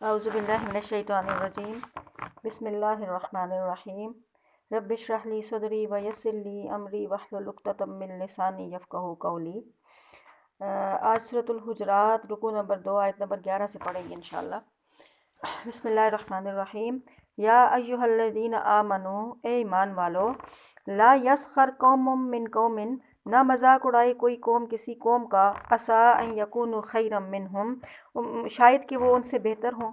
اعوذ باللہ من الشیطان الرجیم بسم اللہ الرحمن الرحیم رب اشرح لی صدری ویسر لی امری واحلل عقدۃ من لسانی یفقہوا قولی۔ آج سورۃ الحجرات رکوع نمبر 2 آیت نمبر 11 سے پڑھیں گے انشاءاللہ۔ بسم اللہ الرحمن الرحیم۔ یا ایھا الذین آمنو، اے ایمان والو، لا یسخر قوم من قوم، نہ مذاق اڑائے کوئی قوم کسی قوم کا، عسیٰ ان یکونوا خیرا منہم، شاید کہ وہ ان سے بہتر ہوں،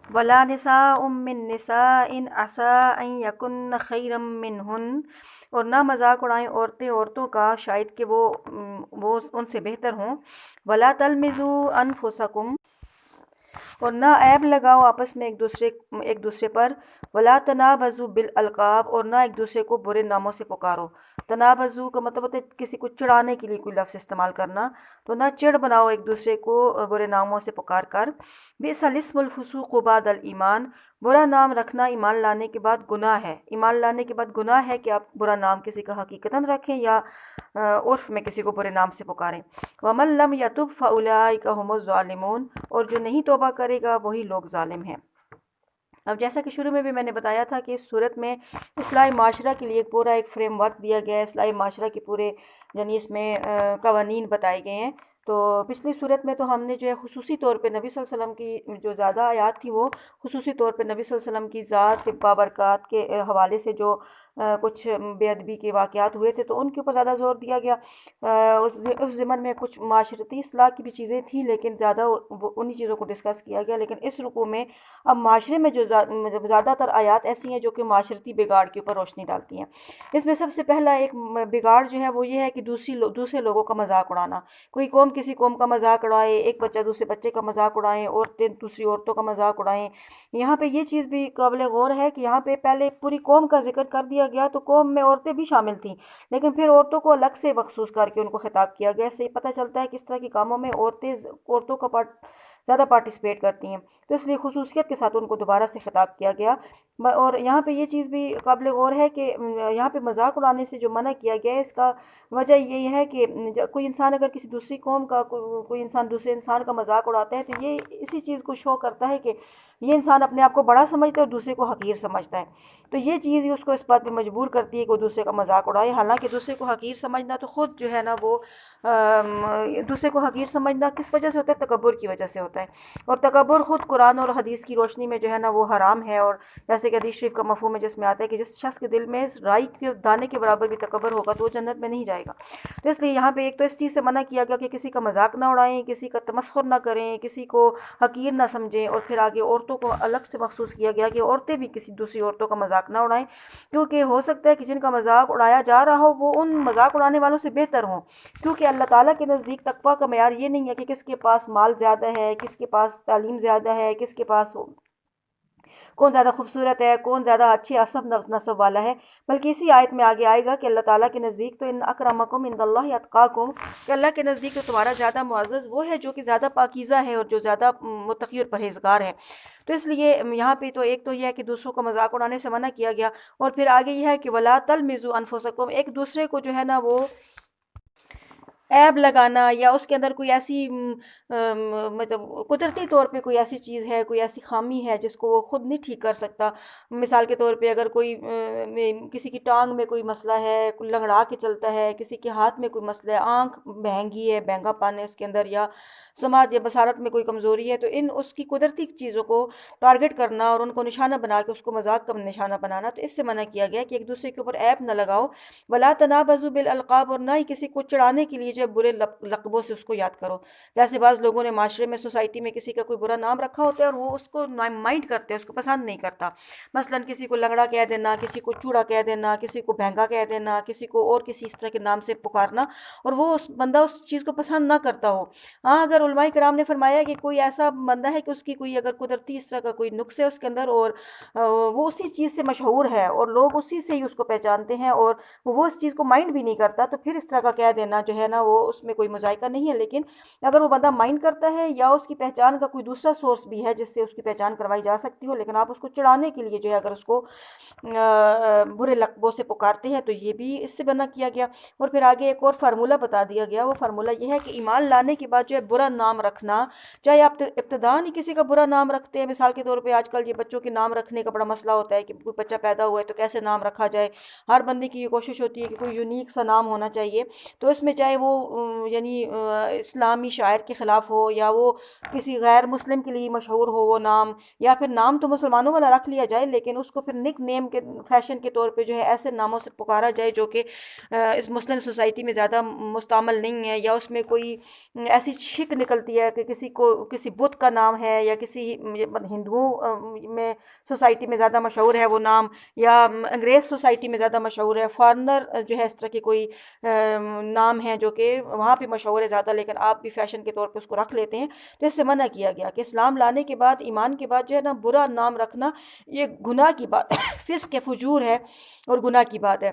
ولا نساء من نساء عسیٰ ان یکن خیرا منہن، اور نہ مذاق اڑائیں عورتیں عورتوں کا، شاید کہ وہ ان سے بہتر ہوں، ولا تلمزوا انفسکم، اور نہ عیب لگاؤ آپس میں ایک دوسرے پر، ولا تنابزوا بالالقاب، اور نہ ایک دوسرے کو برے ناموں سے پکارو۔ تنابزوا کا مطلب ہوتا ہے کسی کو چڑھانے کے لیے کوئی لفظ استعمال کرنا، تو نہ چڑ بناؤ ایک دوسرے کو برے ناموں سے پکار کر۔ بئس الاسم الفسوق بعد الایمان، برا نام رکھنا ایمان لانے کے بعد گناہ ہے۔ ایمان لانے کے بعد گناہ ہے کہ آپ برا نام کسی کا حقیقتاً رکھیں یا عرف میں کسی کو برے نام سے پکاریں۔ ومن لم یتب فاولئک هم الظالمون، اور جو نہیں توبہ کرے گا وہی لوگ ظالم ہیں۔ اب جیسا کہ شروع میں بھی میں نے بتایا تھا کہ اس صورت میں اصلاح معاشرہ کے لیے پورا ایک فریم ورک دیا گیا ہے، اصلاح معاشرہ کے پورے یعنی اس میں قوانین بتائے گئے ہیں۔ تو پچھلی صورت میں تو ہم نے جو ہے خصوصی طور پہ نبی صلی اللہ علیہ وسلم کی جو زیادہ آیات تھی وہ خصوصی طور پہ نبی صلی اللہ علیہ وسلم کی ذات بابرکات کے حوالے سے جو کچھ بے ادبی کے واقعات ہوئے تھے تو ان کے اوپر زیادہ زور دیا گیا۔ اس ضمن میں کچھ معاشرتی اصلاح کی بھی چیزیں تھیں لیکن زیادہ انہی چیزوں کو ڈسکس کیا گیا۔ لیکن اس رکوع میں اب معاشرے میں جو زیادہ تر آیات ایسی ہیں جو کہ معاشرتی بگاڑ کے اوپر روشنی ڈالتی ہیں۔ اس میں سب سے پہلا ایک بگاڑ جو ہے وہ یہ ہے کہ دوسرے لوگوں کا مذاق اڑانا۔ کوئی قوم کسی قوم کا مذاق اڑائے، ایک بچہ دوسرے بچے کا مذاق اڑائیں، عورتیں دوسری عورتوں کا مذاق اڑائیں۔ یہاں پہ یہ چیز بھی قابل غور ہے کہ یہاں پہ پہلے پوری قوم کا ذکر کر دیا گیا تو قوم میں عورتیں بھی شامل تھیں، لیکن پھر عورتوں کو الگ سے مخصوص کر کے ان کو خطاب کیا گیا۔ اس سے پتہ چلتا ہے کہ اس طرح کے کاموں میں عورتوں کا زیادہ پارٹیسپیٹ کرتی ہیں، تو اس لیے خصوصیت کے ساتھ ان کو دوبارہ سے خطاب کیا گیا۔ اور یہاں پہ یہ چیز بھی قابل غور ہے کہ یہاں پہ مذاق اڑانے سے جو منع کیا گیا ہے اس کا وجہ یہ ہے کہ کوئی انسان اگر کسی دوسری قوم کا کوئی انسان دوسرے انسان کا مذاق اڑاتا ہے تو یہ اسی چیز کو شو کرتا ہے کہ یہ انسان اپنے آپ کو بڑا سمجھتا ہے اور دوسرے کو حقیر سمجھتا ہے، تو یہ چیز ہی اس کو اس بات پہ مجبور کرتی ہے کہ وہ دوسرے کا مذاق اڑائے۔ حالانکہ دوسرے کو حقیر سمجھنا تو خود جو ہے نا وہ دوسرے کو حقیر سمجھنا کس وجہ سے ہوتا ہے؟ تکبر کی وجہ سے ہوتا ہے، اور تکبر خود قرآن اور حدیث کی روشنی میں جو ہے نا وہ حرام ہے۔ اور جیسے کہ حدیث شریف کا مفہوم ہے جس میں آتا ہے کہ جس شخص کے دل میں رائی کے دانے کے برابر بھی تکبر ہوگا تو وہ جنت میں نہیں جائے گا۔ تو اس لیے یہاں پہ ایک تو اس چیز سے منع کیا گیا کہ کسی کا مذاق نہ اڑائیں، کسی کا تمسخر نہ کریں، کسی کو حقیر نہ سمجھیں، اور پھر آگے عورتوں کو الگ سے مخصوص کیا گیا کہ عورتیں بھی کسی دوسری عورتوں کا مذاق نہ اڑائیں، کیونکہ ہو سکتا ہے کہ جن کا مذاق اڑایا جا رہا ہو وہ ان مذاق اڑانے والوں سے بہتر ہوں، کیونکہ اللہ تعالیٰ کے نزدیک تقویٰ کا معیار یہ نہیں ہے کہ کس کے پاس مال زیادہ ہے، کس کے پاس تعلیم زیادہ ہے، کس کے پاس کون زیادہ خوبصورت ہے، کون زیادہ اچھے نسب والا ہے، بلکہ اسی آیت میں آگے آئے گا کہ اللہ تعالیٰ کے نزدیک تو ان اکرمکم عند اللہ اتقاکم، کہ اللہ کے نزدیک تو تمہارا زیادہ معزز وہ ہے جو کہ زیادہ پاکیزہ ہے اور جو زیادہ متقی اور پرہیزگار ہے۔ تو اس لیے یہاں پہ تو ایک تو یہ ہے کہ دوسروں کو مذاق اڑانے سے منع کیا گیا، اور پھر آگے یہ ہے کہ ولا تلمزوا انفسکم، ایک دوسرے کو جو ہے نا وہ عیب لگانا یا اس کے اندر کوئی ایسی مطلب قدرتی طور پہ کوئی ایسی چیز ہے، کوئی ایسی خامی ہے جس کو وہ خود نہیں ٹھیک کر سکتا۔ مثال کے طور پہ اگر کوئی کسی کی ٹانگ میں کوئی مسئلہ ہے، کوئی لنگڑا کے چلتا ہے، کسی کے ہاتھ میں کوئی مسئلہ ہے، آنکھ بہنگی ہے، بہنگا پن ہے اس کے اندر، یا سماج یا بصارت میں کوئی کمزوری ہے، تو اس کی قدرتی چیزوں کو ٹارگٹ کرنا اور ان کو نشانہ بنا کے اس کو مذاق کا نشانہ بنانا، تو اس سے منع کیا گیا کہ ایک دوسرے کے اوپر عیب نہ لگاؤ۔ ولا تنابزوا بالالقاب، اور نہ ہی کسی کو چڑھانے کے لیے جو برے لقبوں سے اس کو یاد کرو۔ جیسے بعض لوگوں نے معاشرے میں سوسائٹی میں کسی کا کوئی برا نام رکھا ہوتا ہے اور وہ اس کو مائنڈ کرتے ہیں، اس کو پسند نہیں کرتا، مثلاً کسی کو لنگڑا کہہ دینا، کسی کو چوڑا کہہ دینا، کسی کو بہنگا کہہ دینا، کسی کو اور کسی اس طرح کے نام سے پکارنا، اور وہ بندہ اس چیز کو پسند نہ کرتا ہو۔ ہاں اگر علماء کرام نے فرمایا کہ کوئی ایسا بندہ ہے کہ اس کی کوئی اگر قدرتی اس طرح کا کوئی نقص ہے اس کے اندر اور وہ اسی چیز سے مشہور ہے اور لوگ اسی سے ہی اس کو پہچانتے ہیں اور وہ اس چیز کو مائنڈ بھی نہیں کرتا، تو پھر اس طرح کا کہہ دینا جو ہے نا وہ اس میں کوئی مذائقہ نہیں ہے، لیکن اگر وہ بندہ مائنڈ کرتا ہے یا اس کی پہچان کا کوئی دوسرا سورس بھی ہے جس سے اس کی پہچان کروائی جا سکتی ہو، لیکن آپ اس کو چڑھانے کے لیے جو ہے اگر اس کو برے لقبوں سے پکارتے ہیں تو یہ بھی اس سے منع کیا گیا۔ اور پھر آگے ایک اور فارمولہ بتا دیا گیا، وہ فارمولہ یہ ہے کہ ایمان لانے کے بعد جو ہے برا نام رکھنا، چاہے آپ ابتداءً ہی کسی کا برا نام رکھتے ہیں، مثال کے طور پہ آج کل یہ بچوں کے نام رکھنے کا بڑا مسئلہ ہوتا ہے کہ کوئی بچہ پیدا ہوا ہے تو کیسے نام رکھا جائے، ہر بندے کی یہ کوشش ہوتی ہے کہ کوئی یونیک سا نام ہونا چاہیے، تو اس میں چاہے وہ یعنی اسلامی شاعر کے خلاف ہو یا وہ کسی غیر مسلم کے لیے مشہور ہو وہ نام، یا پھر نام تو مسلمانوں والا رکھ لیا جائے لیکن اس کو پھر نک نیم کے فیشن کے طور پہ جو ہے ایسے ناموں سے پکارا جائے جو کہ اس مسلم سوسائٹی میں زیادہ مستعمل نہیں ہے، یا اس میں کوئی ایسی شک نکلتی ہے کہ کسی کو کسی بت کا نام ہے، یا کسی ہندوؤں میں سوسائٹی میں زیادہ مشہور ہے وہ نام، یا انگریز سوسائٹی میں زیادہ مشہور ہے، فارنر جو ہے اس طرح کی کوئی نام ہے جو کہ وہاں پہ مشہور ہے زیادہ لیکن آپ بھی فیشن کے طور پہ اس کو رکھ لیتے ہیں، تو اس سے منع کیا گیا کہ اسلام لانے کے بعد، ایمان کے بعد جو ہے نا برا نام رکھنا یہ گناہ کی بات فسق ہے، فجور ہے اور گناہ کی بات ہے۔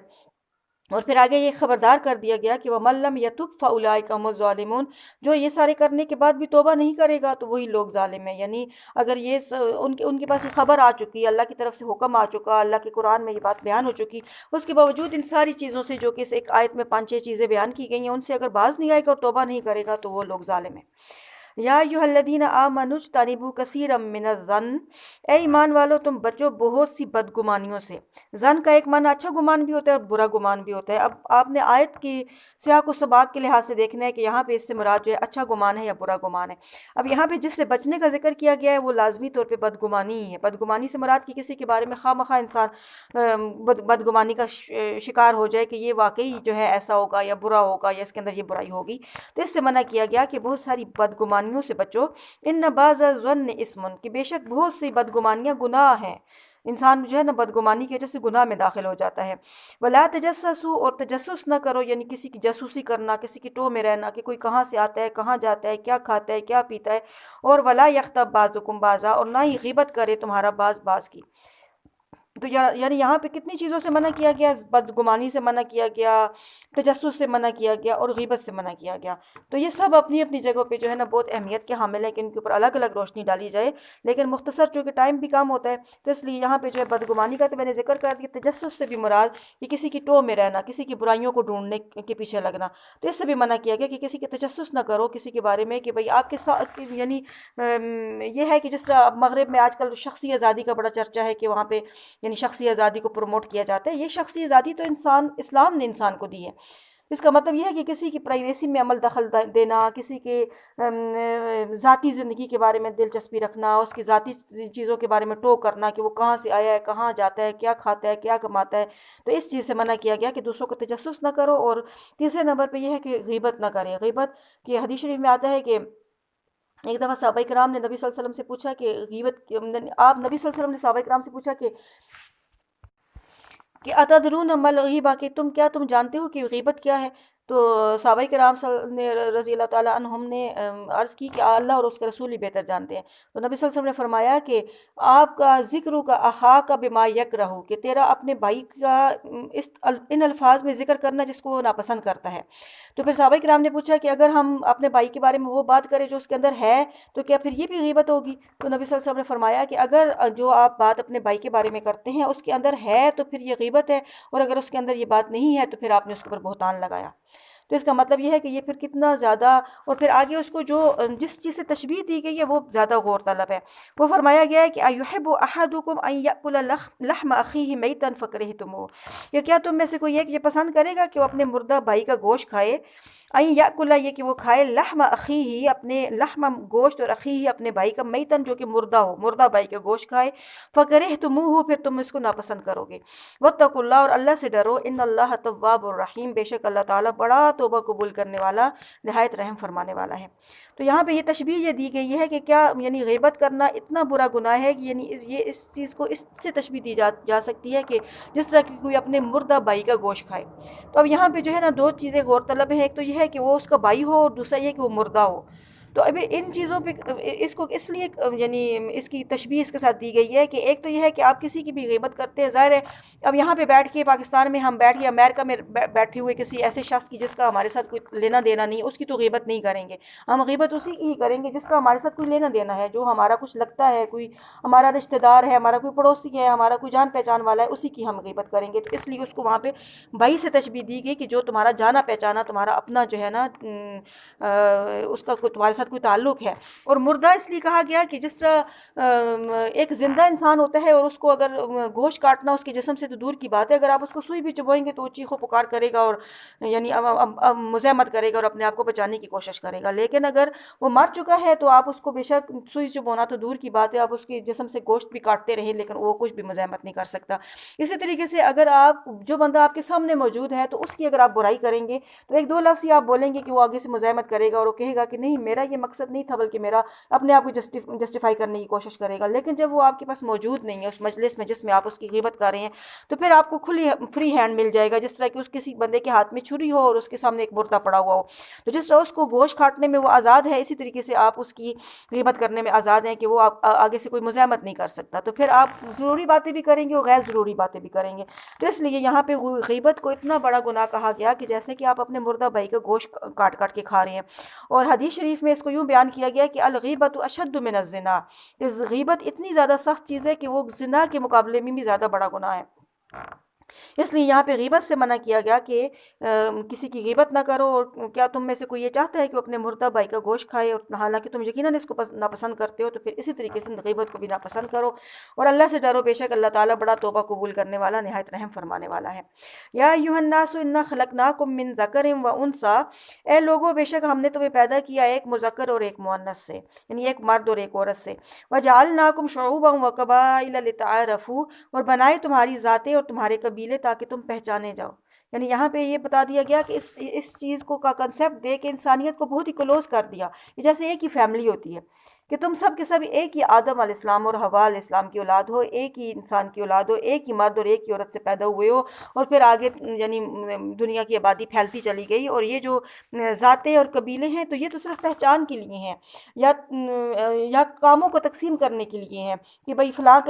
اور پھر آگے یہ خبردار کر دیا گیا کہ وَمَن لَّمْ يَتُبْ فَأُولَٰئِکَ هُمُ الظَّالِمُونَ، جو یہ سارے کرنے کے بعد بھی توبہ نہیں کرے گا تو وہی لوگ ظالم ہیں، یعنی اگر یہ ان کے پاس یہ خبر آ چکی ہے، اللہ کی طرف سے حکم آ چکا، اللہ کے قرآن میں یہ بات بیان ہو چکی، اس کے باوجود ان ساری چیزوں سے جو کہ اس ایک آیت میں 5-6 چیزیں بیان کی گئی ہیں ان سے اگر باز نہیں آئے گا اور توبہ نہیں کرے گا تو وہ لوگ ظالم ہیں۔ یا ایھا الذین آمنوا اجتنبوا کثیرا من الظن، اے ایمان والو تم بچو بہت سی بدگمانیوں سے۔ ظن کا ایک معنی اچھا گمان بھی ہوتا ہے اور برا گمان بھی ہوتا ہے۔ اب آپ نے آیت کی سیاق و سباق کے لحاظ سے دیکھنا ہے کہ یہاں پہ اس سے مراد جو ہے اچھا گمان ہے یا برا گمان ہے۔ اب یہاں پہ جس سے بچنے کا ذکر کیا گیا ہے وہ لازمی طور پہ بدگمانی ہی ہے۔ بدگمانی سے مراد کہ کسی کے بارے میں خواہ مخواہ انسان بدگمانی کا شکار ہو جائے کہ یہ واقعی جو ہے ایسا ہوگا یا برا ہوگا یا اس کے اندر یہ برائی ہوگی، تو اس سے منع کیا گیا کہ بہت ساری بدگمانیوں سے بچو۔ ان بعض الظن اسم، کہ بے شک بہت سی بدگمانیاں گناہ ہیں، انسان جو ہے نا بدگمانی کی وجہ سے گناہ میں داخل ہو جاتا ہے۔ ولا تجسسوا، اور تجسس نہ کرو، یعنی کسی کی جاسوسی کرنا، کسی کی ٹو میں رہنا کہ کوئی کہاں سے آتا ہے، کہاں جاتا ہے، کیا کھاتا ہے، کیا پیتا ہے۔ اور ولا یغتب بعضکم بعضا، اور نہ ہی غیبت کرے تمہارا بعض بعض کی۔ تو یعنی یہاں پہ کتنی چیزوں سے منع کیا گیا، بدگمانی سے منع کیا گیا، تجسس سے منع کیا گیا اور غیبت سے منع کیا گیا۔ تو یہ سب اپنی اپنی جگہوں پہ جو ہے نا بہت اہمیت کے حامل ہے کہ ان کے اوپر الگ الگ روشنی ڈالی جائے، لیکن مختصر چونکہ ٹائم بھی کام ہوتا ہے تو اس لیے یہاں پہ جو ہے بدگمانی کا تو میں نے ذکر کر دیا، تجسس سے بھی مراد کہ کسی کی ٹو میں رہنا، کسی کی برائیوں کو ڈھونڈنے کے پیچھے لگنا، تو اس سے بھی منع کیا گیا کہ کسی کے تجسس نہ کرو کسی کے بارے میں کہ بھئی آپ کے ساتھ، یعنی یہ ہے کہ جس طرح مغرب میں آج کل شخصی آزادی کا بڑا چرچا ہے کہ وہاں پہ یعنی شخصی آزادی کو پروموٹ کیا جاتا ہے، یہ شخصی آزادی تو اسلام نے انسان کو دی ہے۔ اس کا مطلب یہ ہے کہ کسی کی پرائیویسی میں عمل دخل دینا، کسی کے ذاتی زندگی کے بارے میں دلچسپی رکھنا، اس کی ذاتی چیزوں کے بارے میں ٹو کرنا کہ وہ کہاں سے آیا ہے، کہاں جاتا ہے، کیا کھاتا ہے، کیا کماتا ہے، تو اس چیز سے منع کیا گیا کہ دوسروں کو تجسس نہ کرو۔ اور تیسرے نمبر پہ یہ ہے کہ غیبت نہ کرے۔ غیبت کی حدیث شریف میں آتا ہے کہ ایک دفعہ صحابہ کرام نے نبی صلی اللہ علیہ وسلم سے پوچھا کہ غیبت، آپ نبی صلی اللہ علیہ وسلم نے صحابہ کرام سے پوچھا کہ اتدرون ما الغیبہ، کہ تم جانتے ہو کہ غیبت کیا ہے؟ تو صحابہ کرام نے رضی اللہ تعالیٰ عنہم نے عرض کی کہ اللہ اور اس کے رسول ہی بہتر جانتے ہیں۔ تو نبی صلی اللہ علیہ وسلم نے فرمایا کہ آپ کا ذکر کا اخاک بما یکرہ، کہ تیرا اپنے بھائی کا ان الفاظ میں ذکر کرنا جس کو وہ ناپسند کرتا ہے۔ تو پھر صحابہ کرام نے پوچھا کہ اگر ہم اپنے بھائی کے بارے میں وہ بات کریں جو اس کے اندر ہے تو کیا پھر یہ بھی غیبت ہوگی؟ تو نبی صلی اللہ علیہ وسلم نے فرمایا کہ اگر جو آپ بات اپنے بھائی کے بارے میں کرتے ہیں اس کے اندر ہے تو پھر یہ غیبت ہے، اور اگر اس کے اندر یہ بات نہیں ہے تو پھر آپ نے اس کے اوپر بہتان لگایا۔ تو اس کا مطلب یہ ہے کہ یہ پھر کتنا زیادہ، اور پھر آگے اس کو جو جس چیز سے تشبیہ دی گئی ہے وہ زیادہ غور طلب ہے۔ وہ فرمایا گیا ہے کہ ایحب احدکم ان یاکل لحم اخیہ میتا فکرہتموہ، یا کیا تم میں سے کوئی ایک یہ پسند کرے گا کہ وہ اپنے مردہ بھائی کا گوشت کھائے؟ این یاکل، یہ کہ وہ کھائے، لحم اخیہ، اپنے لحم گوشت، اور اخیہ اپنے بھائی کا، میتن جو کہ مردہ ہو، مردہ بھائی کا گوشت کھائے، فکرہتموہ، پھر تم اس کو ناپسند کرو گے۔ واتقوا اللہ، اور اللہ سے ڈرو، ان اللہ تواب الرحیم، بے شک اللہ تعالیٰ بڑا توبہ قبول کرنے والا، نہایت رحم فرمانے والا ہے۔ تو یہاں پہ یہ تشبیہ یہ دی گئی ہے کہ کیا یعنی غیبت کرنا اتنا برا گناہ ہے کہ یعنی یہ اس چیز کو اس سے تشبیہ دی جا سکتی ہے کہ جس طرح کہ کوئی اپنے مردہ بھائی کا گوشت کھائے۔ تو اب یہاں پہ جو ہے نا دو چیزیں غور طلب ہیں، ایک تو یہ ہے کہ وہ اس کا بھائی ہو اور دوسرا یہ کہ وہ مردہ ہو۔ تو ابھی ان چیزوں پہ اس کو اس لیے یعنی اس کی تشبیہ اس کے ساتھ دی گئی ہے کہ ایک تو یہ ہے کہ آپ کسی کی بھی غیبت کرتے ہیں، ظاہر ہے اب یہاں پہ بیٹھ کے پاکستان میں ہم بیٹھ کے امریکہ میں بیٹھے ہوئے کسی ایسے شخص کی جس کا ہمارے ساتھ کوئی لینا دینا نہیں، اس کی تو غیبت نہیں کریں گے، ہم غیبت اسی کی ہی کریں گے جس کا ہمارے ساتھ کوئی لینا دینا ہے، جو ہمارا کچھ لگتا ہے، کوئی ہمارا رشتہ دار ہے، ہمارا کوئی پڑوسی ہے، ہمارا کوئی جان پہچان والا ہے، اسی کی ہم غیبت کریں گے۔ تو اس لیے اس کو وہاں پہ بھائی سے تشبیہ دی گئی کہ جو تمہارا جانا پہچانا تمہارا اپنا جو ہے نا اس کا تمہارے ساتھ کوئی تعلق ہے۔ اور مردہ اس لیے کہا گیا کہ جس طرح ایک زندہ انسان ہوتا ہے اور اس کو اگر گوشت کاٹنا اس کے جسم سے تو دور کی بات ہے، اگر آپ اس کو سوئی بھی چبوئیں گے تو وہ چیخ و پکار کرے گا اور یعنی مزاحمت کرے گا اور اپنے آپ کو بچانے کی کوشش کرے گا، لیکن اگر وہ مر چکا ہے تو آپ اس کو بے شک سوئی چبونا تو دور کی بات ہے، آپ اس کے جسم سے گوشت بھی کاٹتے رہیں لیکن وہ کچھ بھی مزاحمت نہیں کر سکتا۔ اسی طریقے سے اگر آپ جو بندہ آپ کے سامنے موجود ہے تو اس کی اگر آپ برائی کریں گے تو ایک دو لفظ ہی آپ بولیں گے کہ وہ آگے سے مزاحمت کرے گا اور وہ کہے گا کہ نہیں میرا یہ مقصد نہیں تھا، بلکہ میرا اپنے آپ کو جسٹیفائی کرنے کی کوشش کرے گا۔ لیکن جب وہ آپ کے پاس موجود نہیں ہے اس مجلس میں جس میں آپ اس کی غیبت کر رہے ہیں تو پھر آپ کو کھلی فری ہینڈ مل جائے گا، جس طرح کہ اس کسی بندے کے ہاتھ میں چھری ہو اور اس کے سامنے ایک مردہ پڑا ہوا ہو، تو جس طرح اس کو گوشت کاٹنے میں وہ آزاد ہے، اسی طریقے سے آپ اس کی غیبت کرنے میں آزاد ہیں کہ وہ آپ آگے سے کوئی مزاحمت نہیں کر سکتا، تو پھر آپ ضروری باتیں بھی کریں گے اور غیر ضروری باتیں بھی کریں گے۔ تو اس لیے یہاں پہ غیبت کو اتنا بڑا گناہ کہا گیا کہ جیسے کہ آپ اپنے مردہ بھائی کا گوشت کاٹ کاٹ کے کھا رہے ہیں۔ اور حدیث شریف میں اس کو یوں بیان کیا گیا کہ الغیبت اشد من الزنا، کہ غیبت اتنی زیادہ سخت چیز ہے کہ وہ زنا کے مقابلے میں بھی زیادہ بڑا گناہ ہے۔ اس لیے یہاں پہ غیبت سے منع کیا گیا کہ کسی کی غیبت نہ کرو، اور کیا تم میں سے کوئی یہ چاہتا ہے کہ وہ اپنے مردہ بھائی کا گوشت کھائے، اور حالانکہ تم یقیناً اس کو ناپسند کرتے ہو، تو پھر اسی طریقے سے غیبت کو بھی ناپسند کرو اور اللہ سے ڈرو، بے شک اللہ تعالیٰ بڑا توبہ قبول کرنے والا نہایت رحم فرمانے والا ہے۔ یا ایھا الناس انا خلقناکم من ذکر و انثی، اے لوگو بے شک ہم نے تمہیں پیدا کیا ایک مذکر اور ایک مؤنث سے، یعنی ایک مرد اور ایک عورت سے، وجعلناکم شعوبا وقبائل لتعارفوا، اور بنائے تمہاری ذاتیں اور تمہارے قبیلے تاکہ تم پہچانے جاؤ۔ یعنی یہاں پہ یہ بتا دیا گیا کہ اس چیز کو کا کنسیپٹ دے کے انسانیت کو بہت ہی کلوز کر دیا، کہ جیسے ایک ہی فیملی ہوتی ہے، کہ تم سب کے سب ایک ہی آدم علیہ السلام اور حوا علیہ السلام کی اولاد ہو، ایک ہی انسان کی اولاد ہو، ایک ہی مرد اور ایک ہی عورت سے پیدا ہوئے ہو، اور پھر آگے یعنی دنیا کی آبادی پھیلتی چلی گئی، اور یہ جو ذاتیں اور قبیلے ہیں تو یہ تو صرف پہچان کے لیے ہیں، یا کاموں کو تقسیم کرنے کے لیے ہیں، کہ بھئی فلاں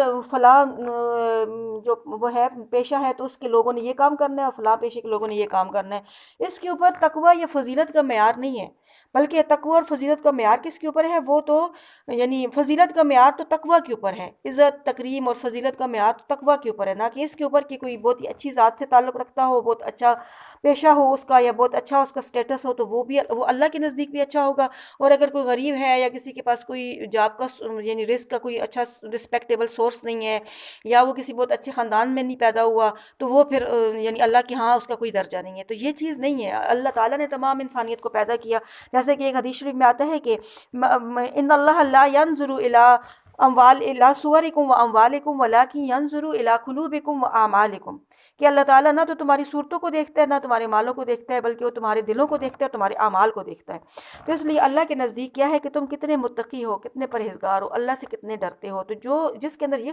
جو وہ ہے پیشہ ہے تو اس کے لوگوں نے یہ کام کرنا ہے اور فلاں پیشے کے لوگوں نے یہ کام کرنا ہے۔ اس کے اوپر تقوی یا فضیلت کا معیار نہیں ہے، بلکہ تقوی اور فضیلت کا معیار کس کے اوپر ہے؟ وہ تو یعنی فضیلت کا معیار تو تقوی کے اوپر ہے، عزت تکریم اور فضیلت کا معیار تو تقوی کے اوپر ہے، نہ کہ اس کے اوپر کہ کوئی بہت ہی اچھی ذات سے تعلق رکھتا ہو، بہت اچھا پیشہ ہو اس کا، یا بہت اچھا اس کا سٹیٹس ہو، تو وہ اللہ کے نزدیک بھی اچھا ہوگا، اور اگر کوئی غریب ہے یا کسی کے پاس کوئی جاب کا یعنی رزق کا کوئی اچھا رسپیکٹیبل سورس نہیں ہے، یا وہ کسی بہت اچھے خاندان میں نہیں پیدا ہوا، تو وہ پھر یعنی اللہ کے ہاں اس کا کوئی درجہ نہیں ہے۔ تو یہ چیز نہیں ہے، اللہ تعالیٰ نے تمام انسانیت کو پیدا کیا، جیسے کہ ایک حدیث شریف میں آتا ہے کہ ان اللہ لا ينظر الى صورکم و اموالکم ولکن ينظر الى قلوبکم و اعمالکم، کہ اللہ تعالیٰ نہ تو تمہاری صورتوں کو دیکھتا ہے، نہ تمہارے مالوں کو دیکھتا ہے، بلکہ وہ تمہارے دلوں کو دیکھتا ہے، تمہارے اعمال کو دیکھتا ہے۔ تو اس لیے اللہ کے نزدیک کیا ہے کہ تم کتنے متقی ہو، کتنے پرہیزگار ہو، اللہ سے کتنے ڈرتے ہو، تو جس کے اندر یہ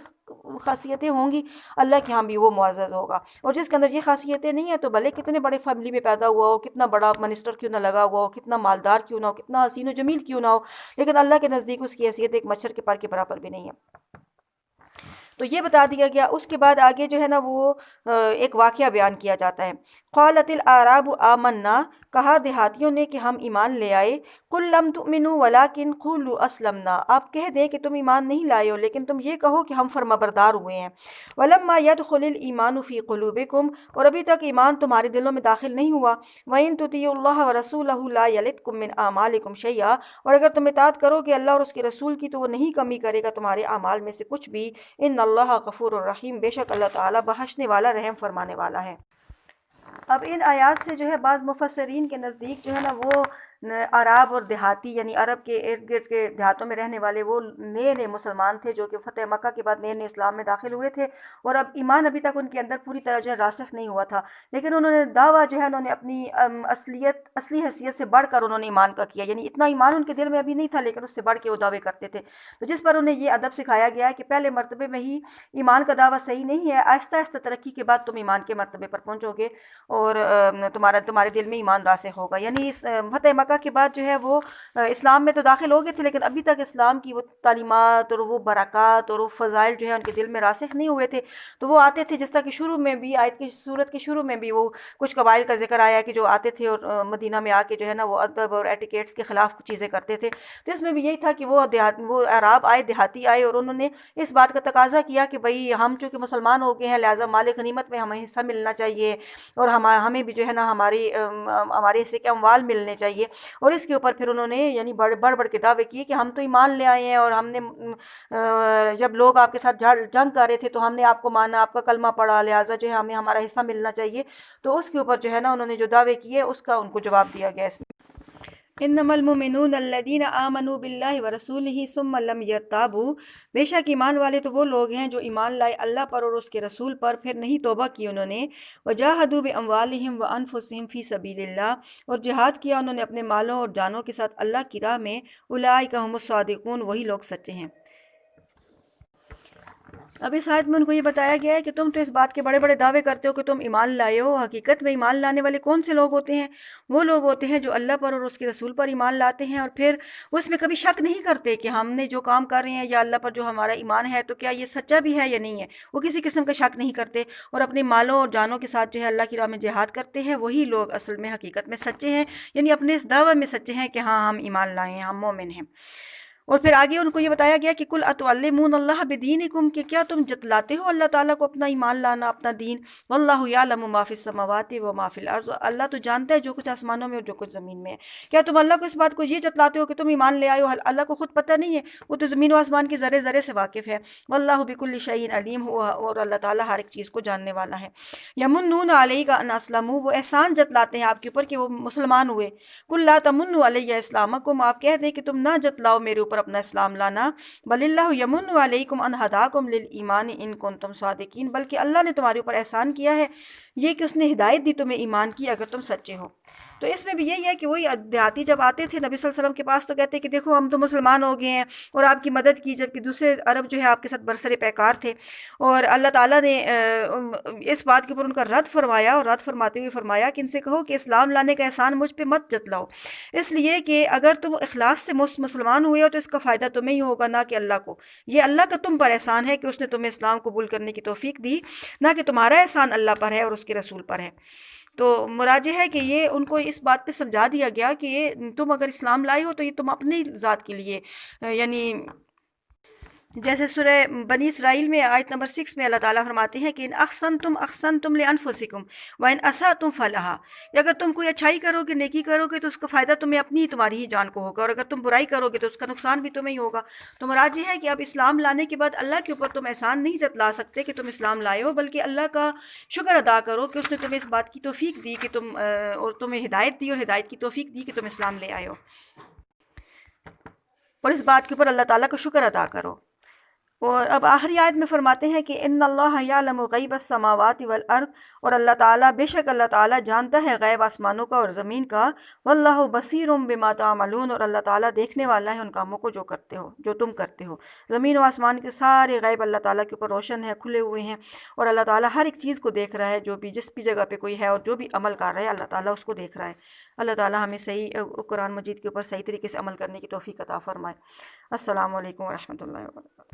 خاصیتیں ہوں گی اللہ کے ہاں بھی وہ معزز ہوگا، اور جس کے اندر یہ خاصیتیں نہیں ہیں تو بھلے کتنے بڑے فیملی میں پیدا ہوا ہو، کتنا بڑا منسٹر کیوں نہ لگا ہوا ہو، کتنا مالدار کیوں نہ ہو، کتنا حسین و جمیل کیوں نہ ہو، لیکن اللہ کے نزدیک اس کی حیثیت ایک مچھر کے پر کے برابر بھی نہیں ہے۔ تو یہ بتا دیا گیا۔ اس کے بعد آگے جو ہے نا وہ ایک واقعہ بیان کیا جاتا ہے۔ قالت الاعراب آمنا، کہا دیہاتیوں نے کہ ہم ایمان لے آئے، قل لم تؤمنوا ولکن قولوا اسلمنا، آپ کہہ دیں کہ تم ایمان نہیں لائے ہو لیکن تم یہ کہو کہ ہم فرمانبردار ہوئے ہیں۔ ولما يدخل الايمان في قلوبكم، اور ابھی تک ایمان تمہارے دلوں میں داخل نہیں ہوا، وان تطيعوا الله ورسوله لا يلدكم من اعمالكم شيئا، اور اگر تم اطاعت کرو گے اللہ اور اس کے رسول کی تو وہ نہیں کمی کرے گا تمہارے اعمال میں سے کچھ بھی، ان اللہ غفور الرحیم، بے شک اللہ تعالیٰ بخشنے والا رحم فرمانے والا ہے۔ اب ان آیات سے جو ہے بعض مفسرین کے نزدیک جو ہے نا وہ عرب اور دیہاتی، یعنی عرب کے ارد گرد کے دیہاتوں میں رہنے والے وہ نئے نئے مسلمان تھے جو کہ فتح مکہ کے بعد نئے نئے اسلام میں داخل ہوئے تھے، اور اب ایمان ابھی تک ان کے اندر پوری طرح جو ہے راسخ نہیں ہوا تھا، لیکن انہوں نے دعویٰ جو ہے انہوں نے اپنی اصلی حیثیت سے بڑھ کر انہوں نے ایمان کا کیا، یعنی اتنا ایمان ان کے دل میں ابھی نہیں تھا لیکن اس سے بڑھ کے وہ دعوے کرتے تھے، تو جس پر انہیں یہ ادب سکھایا گیا ہے کہ پہلے مرتبے میں ہی ایمان کا دعویٰ صحیح نہیں ہے، آہستہ آہستہ ترقی کے بعد تم ایمان کے مرتبے پر پہنچو گے اور تمہارے دل میں ایمان راسخ ہوگا۔ یعنی اس فتح مکہ مکہ کے بعد جو ہے وہ اسلام میں تو داخل ہو گئے تھے، لیکن ابھی تک اسلام کی وہ تعلیمات اور وہ برکات اور وہ فضائل جو ہے ان کے دل میں راسخ نہیں ہوئے تھے۔ تو وہ آتے تھے، جس طرح کہ شروع میں بھی آیت کی صورت کے شروع میں بھی وہ کچھ قبائل کا ذکر آیا کہ جو آتے تھے اور مدینہ میں آ کے جو ہے نا وہ ادب اور ایٹیکیٹس کے خلاف کچھ چیزیں کرتے تھے۔ تو اس میں بھی یہی تھا کہ وہ اعراب آئے، دیہاتی آئے، اور انہوں نے اس بات کا تقاضا کیا کہ بھئی ہم چونکہ مسلمان ہو گئے ہیں لہٰذا مال غنیمت میں ہمیں حصہ ملنا چاہیے، اور ہمیں بھی جو ہے نا ہمارے حصے کے اموال ملنے چاہیے۔ اور اس کے اوپر پھر انہوں نے یعنی بڑھ کے دعوے کیے کہ ہم تو ایمان لے آئے ہیں، اور ہم نے جب لوگ آپ کے ساتھ جنگ کر رہے تھے تو ہم نے آپ کو مانا، آپ کا کلمہ پڑھا، لہٰذا جو ہے ہمیں ہمارا حصہ ملنا چاہیے۔ تو اس کے اوپر جو ہے نا انہوں نے جو دعوے کیے اس کا ان کو جواب دیا گیا اس میں۔ انما المؤمنون الذین آمنوا باللہ ورسولہ ثم لم یرتابوا، بے شک ایمان والے تو وہ لوگ ہیں جو ایمان لائے اللہ پر اور اس کے رسول پر، پھر نہیں توبہ کی انہوں نے، وجاہدوا باموالہم وانفسہم فی سبیل اللہ، اور جہاد کیا انہوں نے اپنے مالوں اور جانوں کے ساتھ اللہ کی راہ میں، اولئک ھم الصادقون، وہی لوگ سچے ہیں۔ اب اس آیت میں ان کو یہ بتایا گیا ہے کہ تم تو اس بات کے بڑے بڑے دعوے کرتے ہو کہ تم ایمان لائے ہو، حقیقت میں ایمان لانے والے کون سے لوگ ہوتے ہیں؟ وہ لوگ ہوتے ہیں جو اللہ پر اور اس کے رسول پر ایمان لاتے ہیں، اور پھر اس میں کبھی شک نہیں کرتے کہ ہم نے جو کام کر رہے ہیں یا اللہ پر جو ہمارا ایمان ہے تو کیا یہ سچا بھی ہے یا نہیں ہے۔ وہ کسی قسم کا شک نہیں کرتے، اور اپنے مالوں اور جانوں کے ساتھ جو ہے اللہ کی راہ میں جہاد کرتے ہیں، وہی لوگ اصل میں حقیقت میں سچے ہیں، یعنی اپنے اس دعوے میں سچے ہیں کہ ہاں ہم ایمان لائے ہیں، ہم مومن ہیں۔ اور پھر آگے ان کو یہ بتایا گیا کہ کل اتعلمون اللہ بدینکم، کہ کیا تم جتلاتے ہو اللہ تعالیٰ کو اپنا ایمان لانا، اپنا دین، واللہ یعلم ما فی السماوات و ما فی الارض، اللہ تو جانتا ہے جو کچھ آسمانوں میں اور جو کچھ زمین میں ہے۔ کیا تم اللہ کو اس بات کو یہ جتلاتے ہو کہ تم ایمان لے آئے ہو؟ اللہ کو خود پتہ نہیں ہے؟ وہ تو زمین و آسمان کے ذرے ذرے سے واقف ہے۔ واللہ بکل شیء علیم، اور اللہ تعالیٰ ہر ایک چیز کو جاننے والا ہے۔ یمنون علیک ان اسلموا، وہ احسان جتلاتے ہیں آپ کے اوپر کہ وہ مسلمان ہوئے۔ قل لا تمنوا علی اسلامکم، آپ کہہ دیں کہ تم نہ جتلاؤ میرے اوپر اپنا اسلام لانا، بل اللہ یمن علیکم ان ہداکم للایمان ان کنتم صادقین، بلکہ اللہ نے تمہارے اوپر احسان کیا ہے یہ کہ اس نے ہدایت دی تمہیں ایمان کی اگر تم سچے ہو۔ تو اس میں بھی یہی ہے کہ وہی دیہاتی جب آتے تھے نبی صلی اللہ علیہ وسلم کے پاس تو کہتے کہ دیکھو ہم تو مسلمان ہو گئے ہیں اور آپ کی مدد کی، جبکہ دوسرے عرب جو ہے آپ کے ساتھ برسر پیکار تھے۔ اور اللہ تعالیٰ نے اس بات کے اوپر ان کا رد فرمایا، اور رد فرماتے ہوئے فرمایا کہ ان سے کہو کہ اسلام لانے کا احسان مجھ پہ مت جتلاؤ، اس لیے کہ اگر تم اخلاص سے مسلمان ہوئے ہو تو اس کا فائدہ تمہیں ہی ہوگا، نہ کہ اللہ کو۔ یہ اللہ کا تم پر احسان ہے کہ اس نے تمہیں اسلام قبول کرنے کی توفیق دی، نہ کہ تمہارا احسان اللہ پر ہے اور اس کے رسول پر ہے۔ تو مراد یہ ہے کہ یہ ان کو اس بات پہ سمجھا دیا گیا کہ یہ تم اگر اسلام لائے ہو تو یہ تم اپنی ذات کے لیے، یعنی جیسے سورہ بنی اسرائیل میں آیت نمبر 6 میں اللہ تعالیٰ فرماتے ہیں کہ ان احسنتم لانفسکم وان اسأتم فلہا، اگر تم کوئی اچھائی کرو گے، نیکی کرو گے تو اس کا فائدہ تمہیں اپنی تمہاری ہی جان کو ہوگا، اور اگر تم برائی کرو گے تو اس کا نقصان بھی تمہیں ہی ہوگا۔ تو مراد یہ ہے کہ اب اسلام لانے کے بعد اللہ کے اوپر تم احسان نہیں جتلا سکتے کہ تم اسلام لائے ہو، بلکہ اللہ کا شکر ادا کرو کہ اس نے تمہیں اس بات کی توفیق دی کہ اور تمہیں ہدایت دی، اور ہدایت کی توفیق دی کہ تم اسلام لے آئے ہو، اور اس بات کے اوپر اللہ تعالیٰ کا شکر ادا کرو۔ اور اب آخری آیت میں فرماتے ہیں کہ ان اللہ یعلم غیب السماوات والارض، اور اللہ تعالیٰ بے شک اللہ تعالیٰ جانتا ہے غیب آسمانوں کا اور زمین کا، واللہ بصیر بما تعملون، اور اللہ تعالیٰ دیکھنے والا ہے ان کاموں کو جو کرتے ہو، جو تم کرتے ہو۔ زمین و آسمان کے سارے غیب اللہ تعالیٰ کے اوپر روشن ہے، کھلے ہوئے ہیں، اور اللہ تعالیٰ ہر ایک چیز کو دیکھ رہا ہے، جو بھی جس بھی جگہ پہ کوئی ہے اور جو بھی عمل کر رہا ہے اللہ تعالیٰ اس کو دیکھ رہا ہے۔ اللہ تعالیٰ ہمیں صحیح قرآن مجید کے اوپر صحیح طریقے سے عمل کرنے کی توفیق عطا فرمائے۔ السلام علیکم ورحمۃ اللہ وبرکاتہ۔